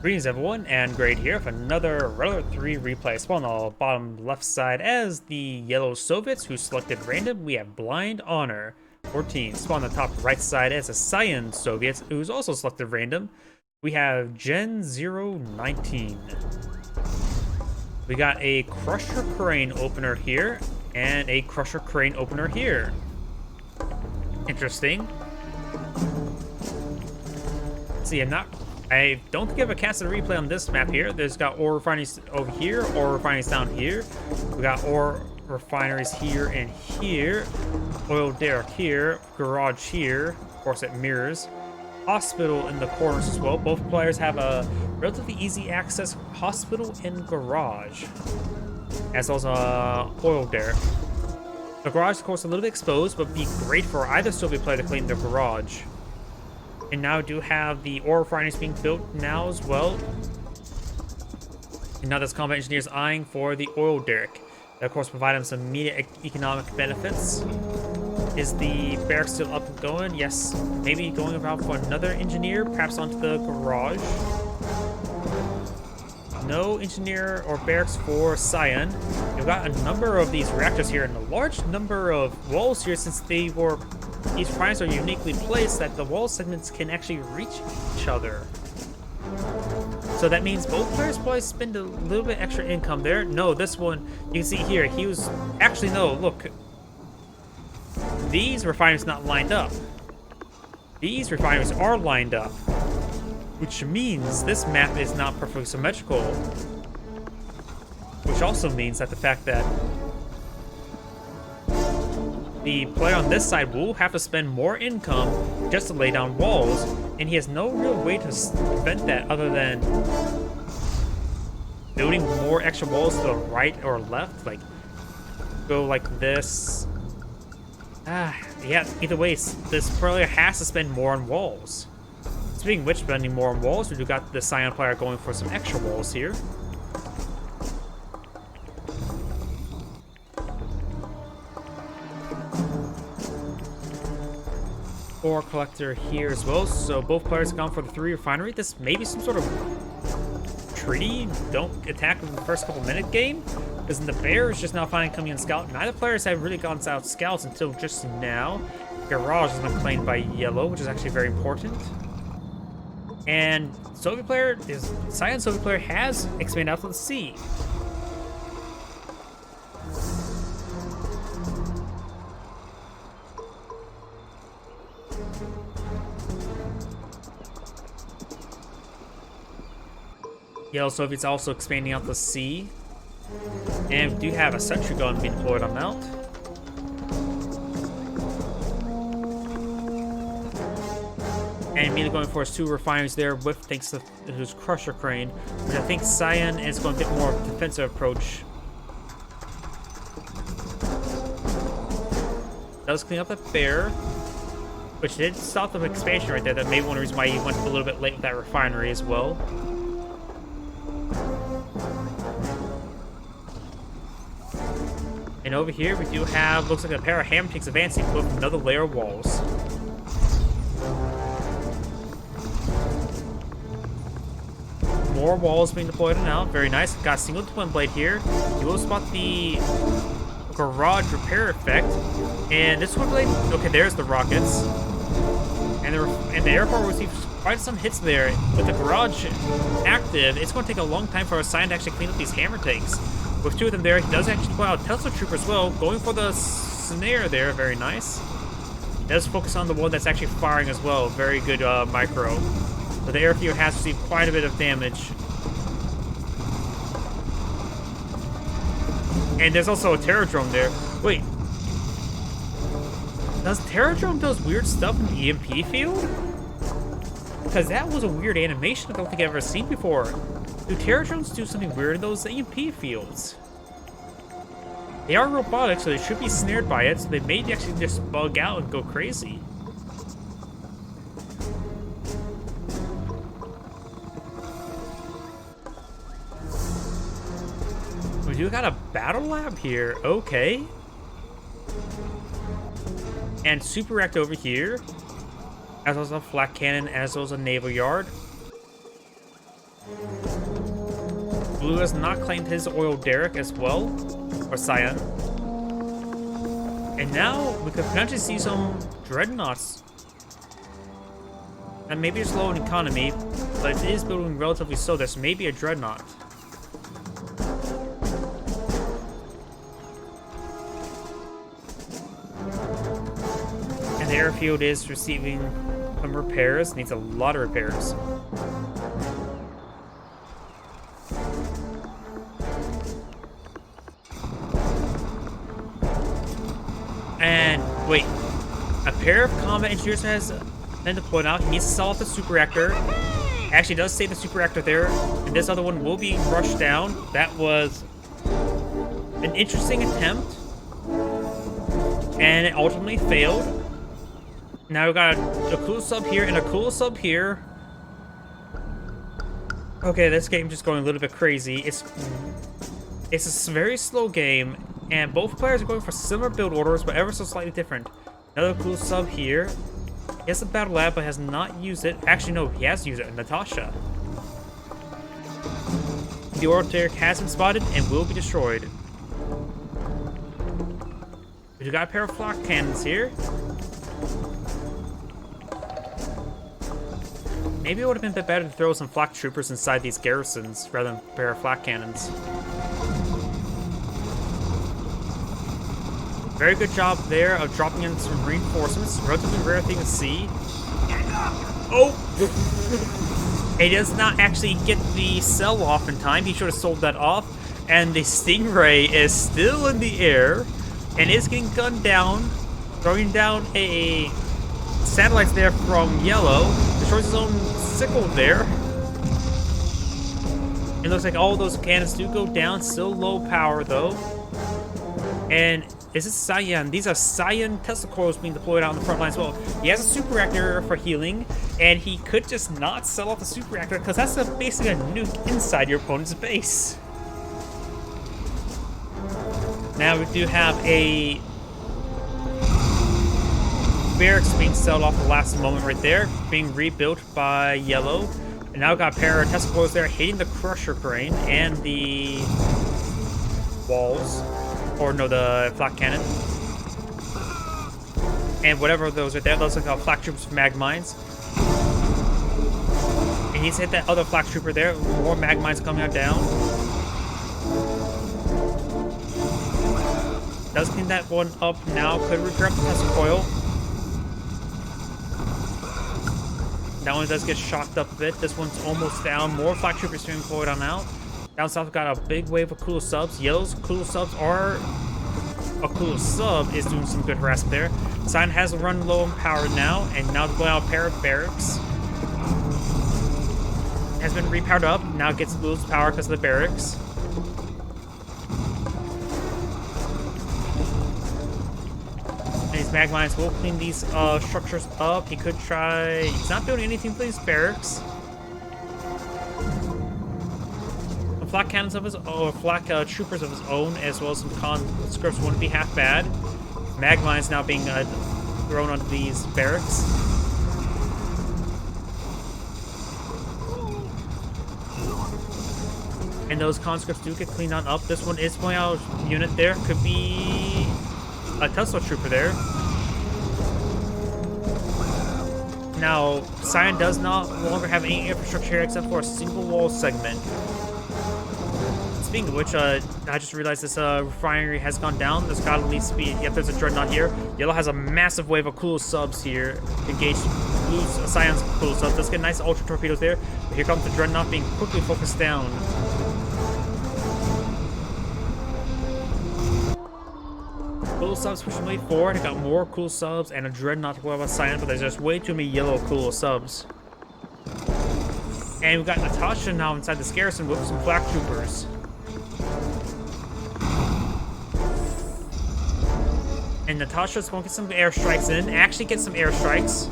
Greetings everyone, and Grade here with another Runner 3 replay. Spawn on the bottom left side as the yellow Soviets who selected random. We have blind Honor14. Spawn on the top right side as the cyan Soviets who's also selected random. We have Genzero19. We got a Crusher Crane opener here and a Crusher Crane opener here. Interesting. See, I don't think I have a casted replay on this map here. There's got ore refineries over here, ore refineries down here. We got ore refineries here and here. Oil derrick here, garage here. Of course, it mirrors. Hospital in the corners as well. Both players have a relatively easy access hospital and garage. As well as oil derrick. The garage, of course, a little bit exposed, but be great for either Soviet player to clean their garage. And now do have the ore refineries being built now as well. And now there's combat engineers eyeing for the oil derrick. That of course provide them some immediate economic benefits. Is the barracks still up and going? Yes. Maybe going about for another engineer, perhaps onto the garage. No engineer or barracks for Cyan. We've got a number of these reactors here and a large number of walls here since these refineries are uniquely placed that the wall segments can actually reach each other. So that means both players probably spend a little bit extra income there. No, this one, you can see here, he was... Actually, no, look. These refineries not lined up. These refineries are lined up. Which means this map is not perfectly symmetrical. Which also means that the fact that the player on this side will have to spend more income just to lay down walls, and he has no real way to prevent that other than building more extra walls to the right or left, like go like this. Yeah, either way, this player has to spend more on walls. Speaking of which, spending more on walls, we've got the Cyan player going for some extra walls here. Ore collector here as well, so both players have gone for the 3 refinery. This may be some sort of treaty, don't attack in the first couple minute game, because the bear is just now finally coming in scout. Neither players have really gone out scouts until just now. Garage has been claimed by yellow, which is actually very important. And Cyan Soviet player has expanded out to the sea. Yellow Soviets also expanding out the sea. And we do have a sentry gun being deployed on Mount. And immediately going for his 2 refineries there with thanks to his Crusher Crane, which I think Cyan is going a bit more defensive approach. Does clean up that bear, which did stop the expansion right there. That may be one reason why he went a little bit late with that refinery as well. And over here we do have, looks like a pair of hammer tanks advancing with another layer of walls. More walls being deployed now. Very nice. Got a single twin blade here. You will spot the garage repair effect. And this twin blade, okay, there's the rockets. And the airport received quite some hits there. With the garage active, it's going to take a long time for a Cyan to actually clean up these hammer tanks. With 2 of them there, he does actually pull out Tesla Trooper as well, going for the snare there. Very nice. Does focus on the one that's actually firing as well. Very good micro. But the airfield has received quite a bit of damage. And there's also a Terror Drone there. Wait. Does Terror Drone does weird stuff in the EMP field? Because that was a weird animation I don't think I've ever seen before. Do Terror Drones do something weird in those EMP fields? They are robotic, so they should be snared by it, so they may actually just bug out and go crazy. We do got a battle lab here, okay. And super react over here, as well as a flak cannon, as well as a naval yard. Blue has not claimed his oil derrick as well, or Cyan. And now we could potentially see some dreadnoughts. And maybe it's low in economy, but it is building relatively slow. There's maybe a dreadnought. And the airfield is receiving some repairs. Needs a lot of repairs. And wait, a pair of combat engineers has been deployed out. He needs to sell off the super reactor. Actually does save the super reactor there, and this other one will be rushed down. That was an interesting attempt, and it ultimately failed. Now we got a cool sub here and a cool sub here. Okay, this game just going a little bit crazy. It's a very slow game, and both players are going for similar build orders, but ever so slightly different. Another cool sub here. He has a battle lab, but has not used it. Actually, no, he has used it. Natasha. The orbital derrick has been spotted and will be destroyed. We got a pair of flak cannons here. Maybe it would have been a bit better to throw some flak troopers inside these garrisons rather than a pair of flak cannons. Very good job there of dropping in some reinforcements. Relatively rare thing to see. Oh! He does not actually get the sell off in time. He should have sold that off. And the Stingray is still in the air and is getting gunned down. Throwing down a satellites there from Yellow. Destroys his own sickle there. It looks like all those cannons do go down. Still low power though. And this is Cyan. These are Cyan Tesla coils being deployed out on the front line as well. He has a super reactor for healing, and he could just not sell off the super reactor because that's basically a nuke inside your opponent's base. Now we do have a barracks being sold off the last moment right there, being rebuilt by Yellow. And now we've got a pair of Tesla coils there hitting the crusher crane and the walls. Or no, the flak cannon. And whatever those are there, those are called flak troopers for mag mines. And he's hit that other flak trooper there. More mag mines coming out down. Does clean that one up now. Could repair up the Tesla coil. That one does get shocked up a bit. This one's almost down. More flak troopers being deployed on out. Down south, we've got a big wave of cool subs. Yellow's cool subs are... A cool sub is doing some good harassment there. Cyan has run low on power now, and now going out a pair of barracks. Has been repowered up, now gets lose power because of the barracks. And these mag mines will clean these structures up. He could try... He's not doing anything to these barracks. Flak cannons of his own, flak troopers of his own, as well as some conscripts wouldn't be half bad. Mag mines now being thrown onto these barracks. And those conscripts do get cleaned on up. This one is pulling out a unit there. Could be a Tesla trooper there. Now, Cyan does not longer have any infrastructure here except for a single wall segment. Speaking of which, I just realized this refinery has gone down. There's got to at least be... Yep, there's a dreadnought here. Yellow has a massive wave of cool subs here. Engaged Blue's Cyan's cool subs. Let's get nice ultra torpedoes there. But here comes the dreadnought being quickly focused down. Cool subs pushing way forward. I got more cool subs and a dreadnought to go about Cyan, but there's just way too many yellow cool subs. And we've got Natasha now inside this garrison with some flak troopers. And Natasha's going to get some airstrikes in. Actually get some airstrikes.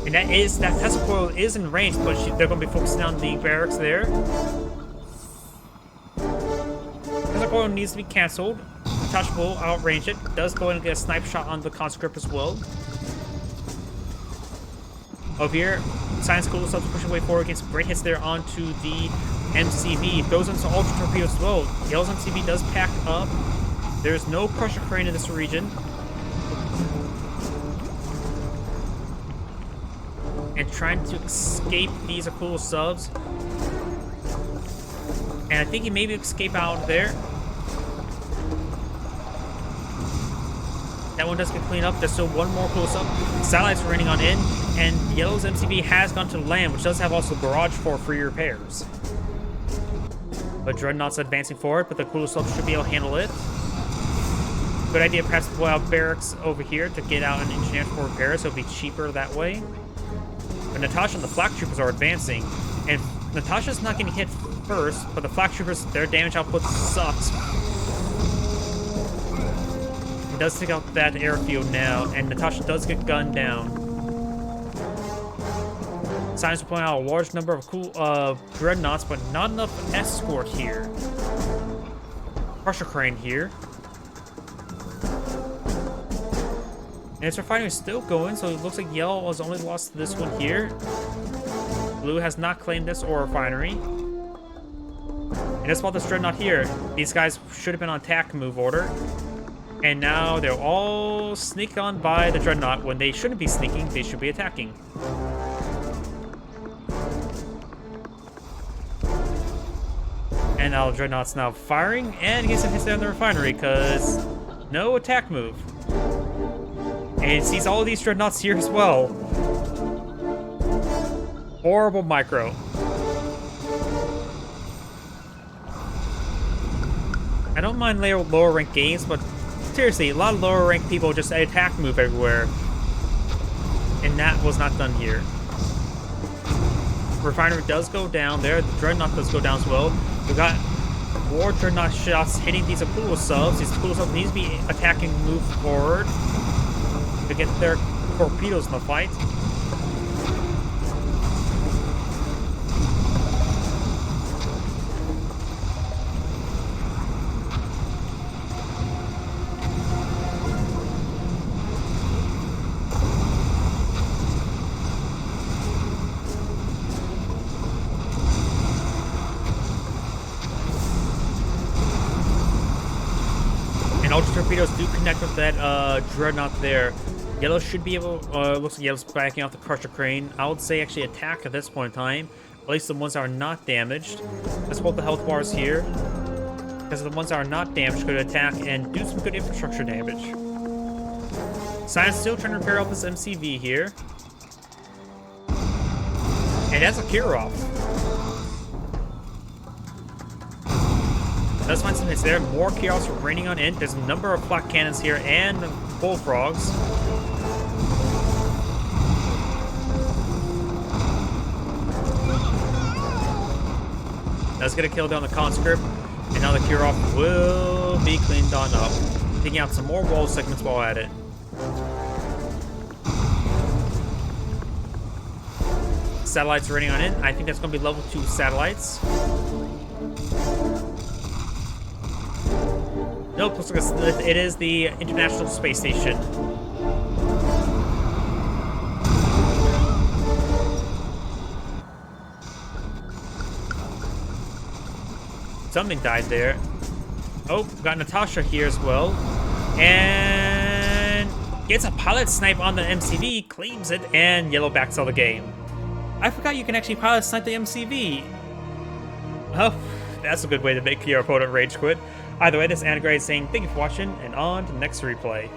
And that Tesla coil is in range, but they're going to be focusing on the barracks there. Tesla coil needs to be cancelled. Natasha will outrange it. Does go in and get a snipe shot on the conscript as well. Over here, Science Cool Subs pushing way forward, gets great hits there onto the MCV. Throws into Ultra Torpedo as well. Yellow's MCV does pack up. There's no Crusher Crane in this region. And trying to escape these cool subs. And I think he maybe escape out there. That one does get cleaned up. There's still one more close-up. Satellites raining on in, and Yellow's MCV has gone to land, which does have also garage for free repairs. But Dreadnought's advancing forward, but the close-up should be able to handle it. Good idea, perhaps to blow out barracks over here to get out an engineer for repairs, so it'll be cheaper that way. But Natasha and the Flak Troopers are advancing, and Natasha's not getting hit first, but the Flak Troopers, their damage output sucks. Does take out that airfield now, and Natasha does get gunned down. Science will point out a large number of cool dreadnoughts, but not enough escort here. Crusher Crane here. And its refinery is still going, so it looks like Yellow has only lost this one here. Blue has not claimed this ore refinery. And that's about this dreadnought here. These guys should have been on attack move order. And now they'll all sneak on by the Dreadnought when they shouldn't be sneaking, they should be attacking. And now the Dreadnought's now firing and gets some hits there on the refinery because no attack move. And it sees all of these Dreadnoughts here as well. Horrible micro. I don't mind lower rank games, but seriously, a lot of lower ranked people just attack move everywhere. And that was not done here. Refinery does go down there. The Dreadnought does go down as well. We got more Dreadnought shots hitting these Akula subs. These Akula subs need to be attacking move forward to get their torpedoes in the fight. Ultra torpedoes do connect with that Dreadnought there. Yellow should be able, looks like Yellow's backing off the Crusher Crane. I would say actually attack at this point in time. At least the ones that are not damaged. Let's hold the health bars here. Because the ones that are not damaged could attack and do some good infrastructure damage. Science still trying to repair up this MCV here. And that's a Kirov. Does find some hits there. More Kirovs raining on in. There's a number of flak cannons here and bullfrogs. Does get a kill down the conscript, and now the Kirov will be cleaned on up. Taking out some more wall segments while at it. Satellites raining on in. I think that's going to be level 2 satellites. Nope, looks like it is the International Space Station. Something died there. Oh, got Natasha here as well. And gets a pilot snipe on the MCV, claims it, and Yellow backs out of the game. I forgot you can actually pilot snipe the MCV. Oh, that's a good way to make your opponent rage quit. Either way, this is Anagrade saying thank you for watching, and on to the next replay.